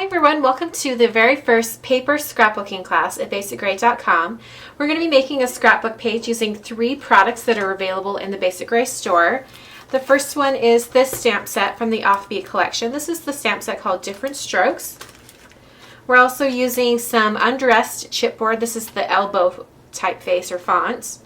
everyone, welcome to the very first paper scrapbooking class at BasicGrey.com. We're going to be making a scrapbook page using 3 products that are available in the BasicGrey store. The first one is this stamp set from the Offbeat collection. This is the stamp set called Different Strokes. We're also using some Undressed chipboard. This is the elbow typeface or font.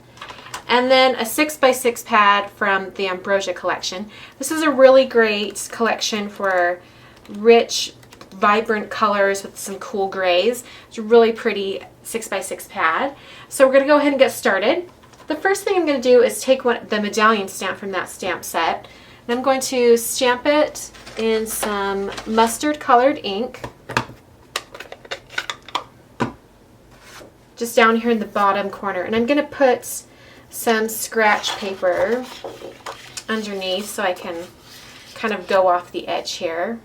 And then a 6x6 pad from the Ambrosia collection. This is a really great collection for rich, vibrant colors with some cool grays. It's a really pretty 6x6 pad. So we're going to go ahead and get started. The first thing I'm going to do is take the medallion stamp from that stamp set, and I'm going to stamp it in some mustard colored ink just down here in the bottom corner, and I'm going to put some scratch paper underneath so I can kind of go off the edge here.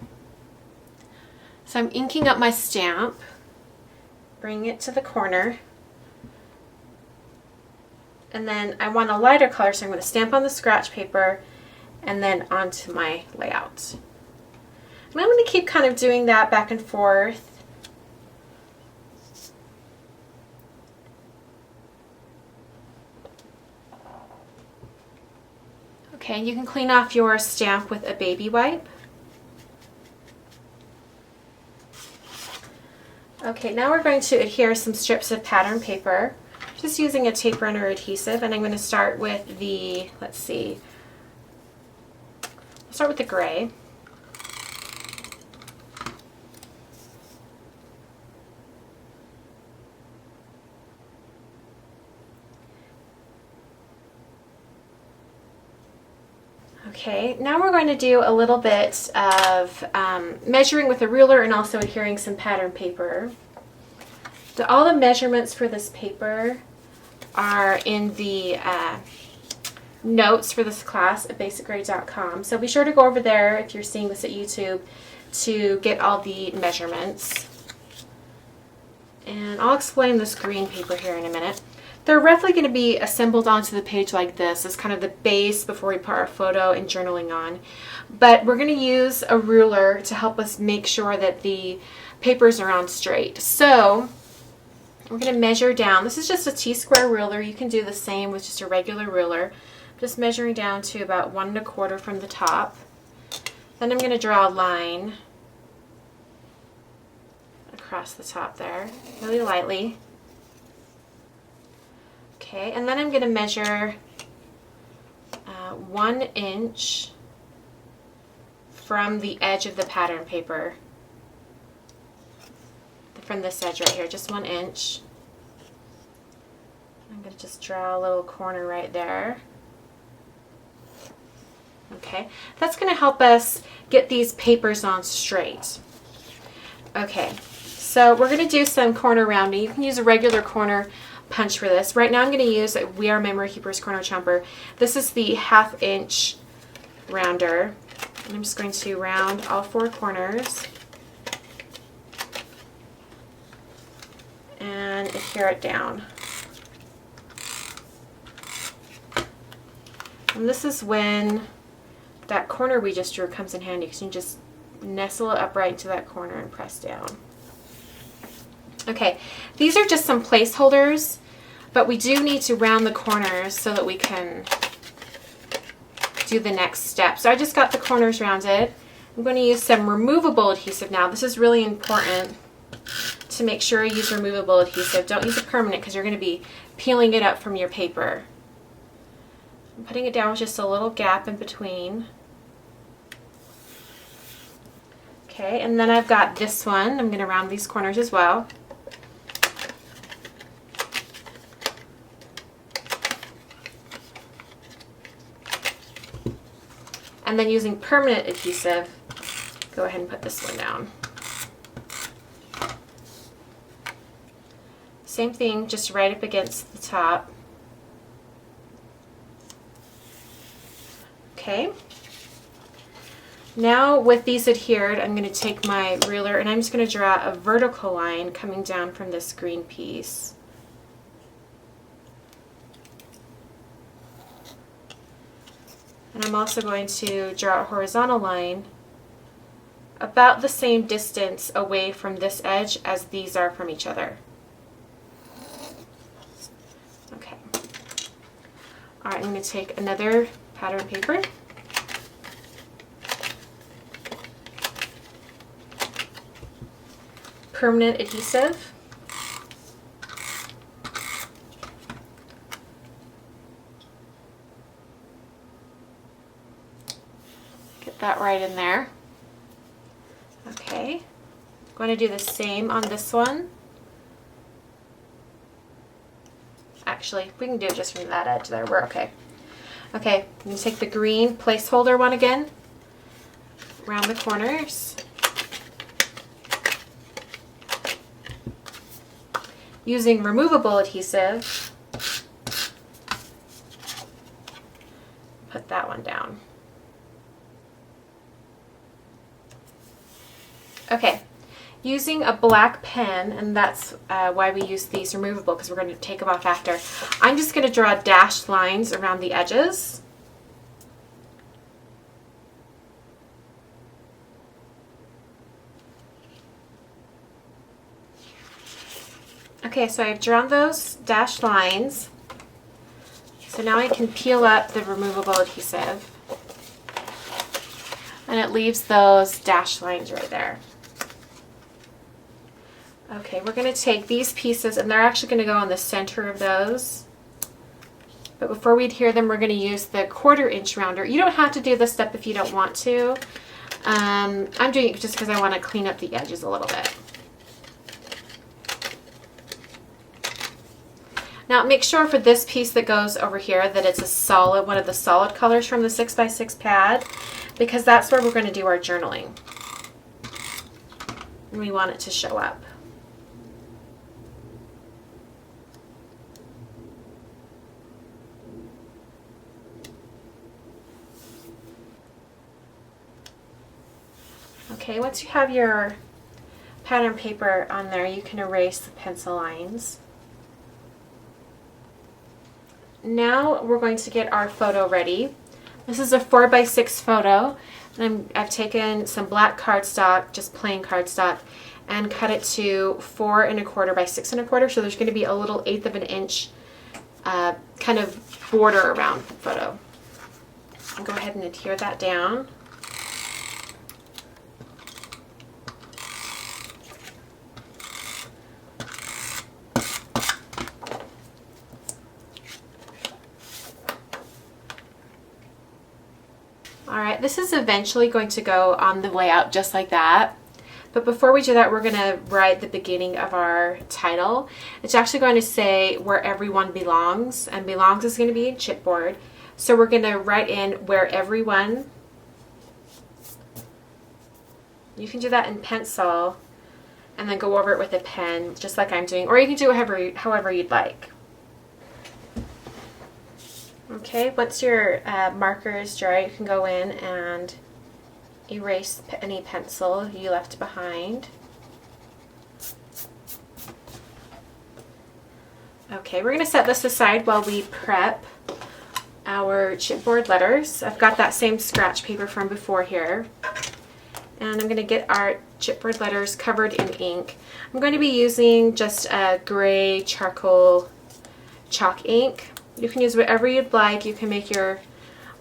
So I'm inking up my stamp, bring it to the corner, and then I want a lighter color, so I'm going to stamp on the scratch paper and then onto my layout. And I'm going to keep kind of doing that back and forth. Okay, you can clean off your stamp with a baby wipe. Okay, now we're going to adhere some strips of pattern paper, just using a tape runner adhesive, and I'm going to start with the, I'll start with the gray. Okay, now we're going to do a little bit of measuring with a ruler and also adhering some pattern paper. All the measurements for this paper are in the notes for this class at BasicGrey.com. So be sure to go over there if you're seeing this at YouTube to get all the measurements. And I'll explain this green paper here in a minute. They're roughly going to be assembled onto the page like this as kind of the base before we put our photo and journaling on. But we're going to use a ruler to help us make sure that the papers are on straight. So we're going to measure down. This is just a T-square ruler. You can do the same with just a regular ruler. Just measuring down to about 1 1/4 from the top. Then I'm going to draw a line across the top there, really lightly. Okay, and then I'm going to measure 1 inch from the edge of the pattern paper. From this edge right here, just 1 inch. I'm going to just draw a little corner right there. Okay, that's going to help us get these papers on straight. Okay, so we're going to do some corner rounding. You can use a regular corner punch for this. Right now I'm going to use We Are Memory Keepers Corner Chomper. This is the 1/2 inch rounder. And I'm just going to round all 4 corners and adhere it down. And this is when that corner we just drew comes in handy, because you can just nestle it upright into that corner and press down. Okay, these are just some placeholders, but we do need to round the corners so that we can do the next step. So I just got the corners rounded. I'm going to use some removable adhesive now. This is really important to make sure you use removable adhesive. Don't use a permanent, because you're going to be peeling it up from your paper. I'm putting it down with just a little gap in between. Okay, and then I've got this one. I'm going to round these corners as well. And then using permanent adhesive, go ahead and put this one down. Same thing, just right up against the top. Okay. Now with these adhered, I'm going to take my ruler and I'm just going to draw a vertical line coming down from this green piece. And I'm also going to draw a horizontal line about the same distance away from this edge as these are from each other. Okay. All right, I'm going to take another pattern paper. Permanent adhesive. Get that right in there. Okay. I'm going to do the same on this one. Actually, we can do it just from that edge there. We're okay. Okay, I'm going to take the green placeholder one again, around the corners. Using removable adhesive, put that one down. Okay, using a black pen, and that's why we use these removable, because we're going to take them off after. I'm just going to draw dashed lines around the edges. Okay, so I've drawn those dashed lines. So now I can peel up the removable adhesive. And it leaves those dashed lines right there. Okay, we're going to take these pieces, and they're actually going to go in the center of those. But before we adhere them, we're going to use the 1/4 inch rounder. You don't have to do this step if you don't want to. I'm doing it just because I want to clean up the edges a little bit. Now make sure for this piece that goes over here that it's a solid, one of the solid colors from the 6x6 pad, because that's where we're going to do our journaling. And we want it to show up. Okay, once you have your pattern paper on there, you can erase the pencil lines. Now we're going to get our photo ready. This is a 4x6 photo, and I've taken some black cardstock, just plain cardstock, and cut it to 4 1/4 by 6 1/4. So there's going to be a little 1/8 of an inch kind of border around the photo. I'll go ahead and adhere that down. Alright, this is eventually going to go on the layout just like that. But before we do that, we're going to write the beginning of our title. It's actually going to say where everyone belongs, and belongs is going to be in chipboard. So we're going to write in where everyone. You can do that in pencil and then go over it with a pen, just like I'm doing, or you can do it however you'd like. Okay, once your marker is dry, you can go in and erase any pencil you left behind. Okay, we're going to set this aside while we prep our chipboard letters. I've got that same scratch paper from before here. And I'm going to get our chipboard letters covered in ink. I'm going to be using just a gray charcoal chalk ink. You can use whatever you'd like. You can make your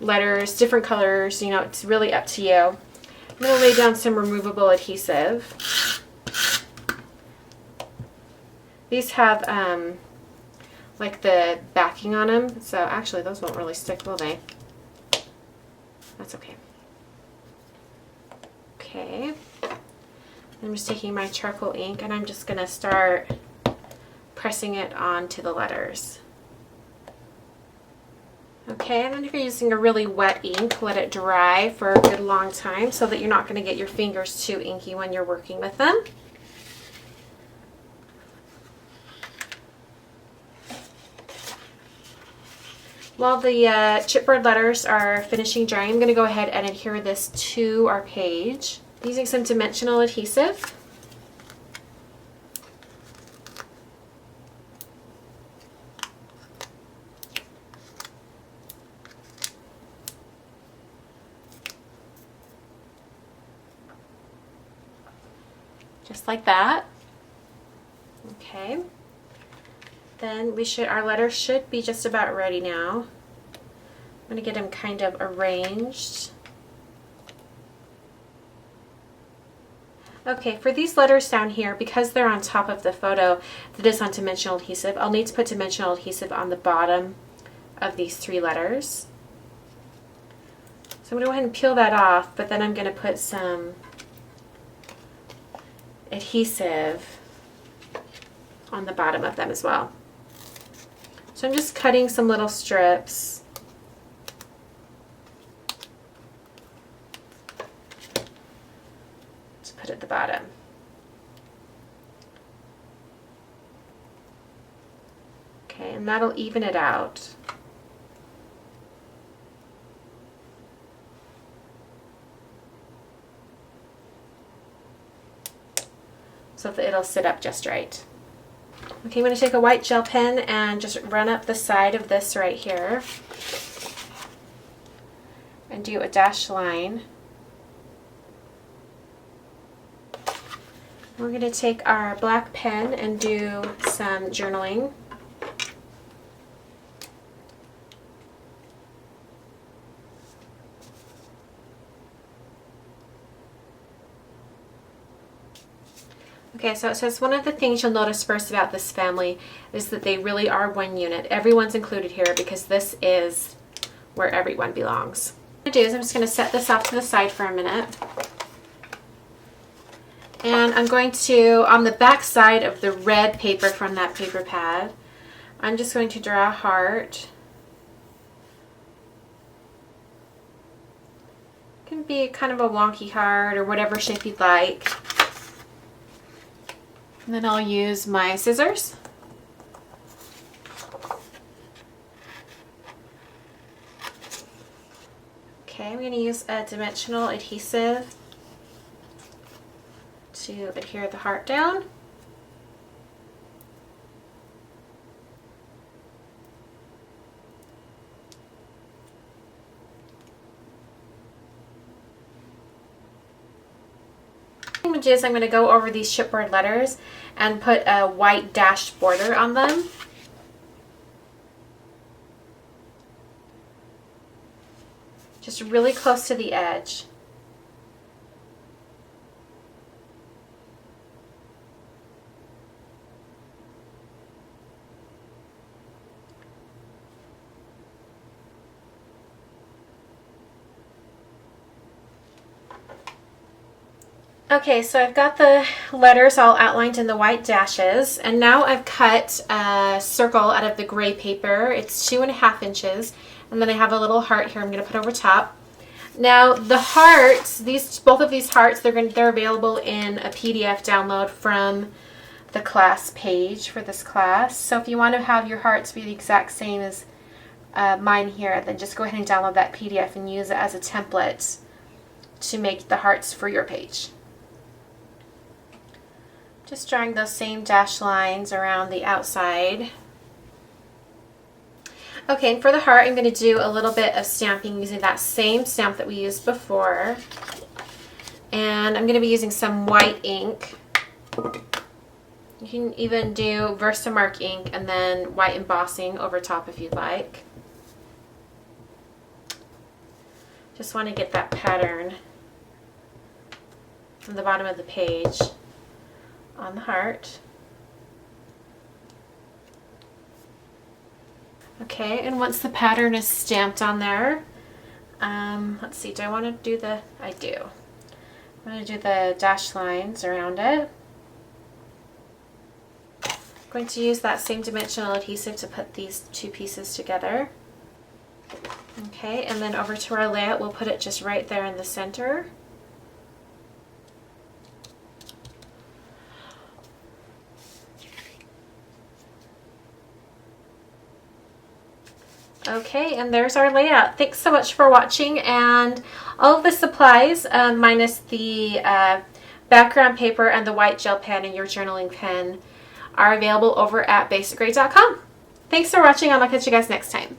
letters different colors. You know, it's really up to you. I'm going to lay down some removable adhesive. These have like the backing on them, so actually those won't really stick, will they? That's okay. Okay, I'm just taking my charcoal ink and I'm just going to start pressing it onto the letters. Okay, and then if you're using a really wet ink, let it dry for a good long time so that you're not going to get your fingers too inky when you're working with them. While the chipboard letters are finishing drying, I'm going to go ahead and adhere this to our page using some dimensional adhesive. just like that. Okay. Then our letters should be just about ready now. I'm going to get them kind of arranged. Okay, for these letters down here, because they're on top of the photo that is on dimensional adhesive, I'll need to put dimensional adhesive on the bottom of these 3 letters. So I'm going to go ahead and peel that off, but then I'm going to put some adhesive on the bottom of them as well. So I'm just cutting some little strips. To put at the bottom. Okay, and that'll even it out. So that it'll sit up just right. Okay, I'm going to take a white gel pen and just run up the side of this right here and do a dashed line. We're going to take our black pen and do some journaling. Okay, so it says one of the things you'll notice first about this family is that they really are one unit. Everyone's included here because this is where everyone belongs. What I'm going to do is I'm just going to set this off to the side for a minute. And I'm going to, on the back side of the red paper from that paper pad, I'm just going to draw a heart. It can be kind of a wonky heart or whatever shape you'd like. And then I'll use my scissors. Okay, I'm going to use a dimensional adhesive to adhere the heart down. Images, I'm going to go over these chipboard letters and put a white dashed border on them. Just really close to the edge. Okay, so I've got the letters all outlined in the white dashes, and now I've cut a circle out of the gray paper. It's 2.5 inches, and then I have a little heart here I'm going to put over top. Now the hearts, both of these hearts, they're available in a PDF download from the class page for this class. So if you want to have your hearts be the exact same as mine here, then just go ahead and download that PDF and use it as a template to make the hearts for your page. Just drawing those same dashed lines around the outside. Okay, and for the heart, I'm going to do a little bit of stamping using that same stamp that we used before. And I'm going to be using some white ink. You can even do Versamark ink and then white embossing over top if you'd like. Just want to get that pattern from the bottom of the page on the heart. Okay, and once the pattern is stamped on there, let's see, do I want to do the, I do. I'm going to do the dashed lines around it. I'm going to use that same dimensional adhesive to put these two pieces together. Okay, and then over to our layout, we'll put it just right there in the center. Okay, and there's our layout. Thanks so much for watching, and all of the supplies, minus the background paper and the white gel pen and your journaling pen, are available over at BasicGrey.com. Thanks for watching, and I'll catch you guys next time.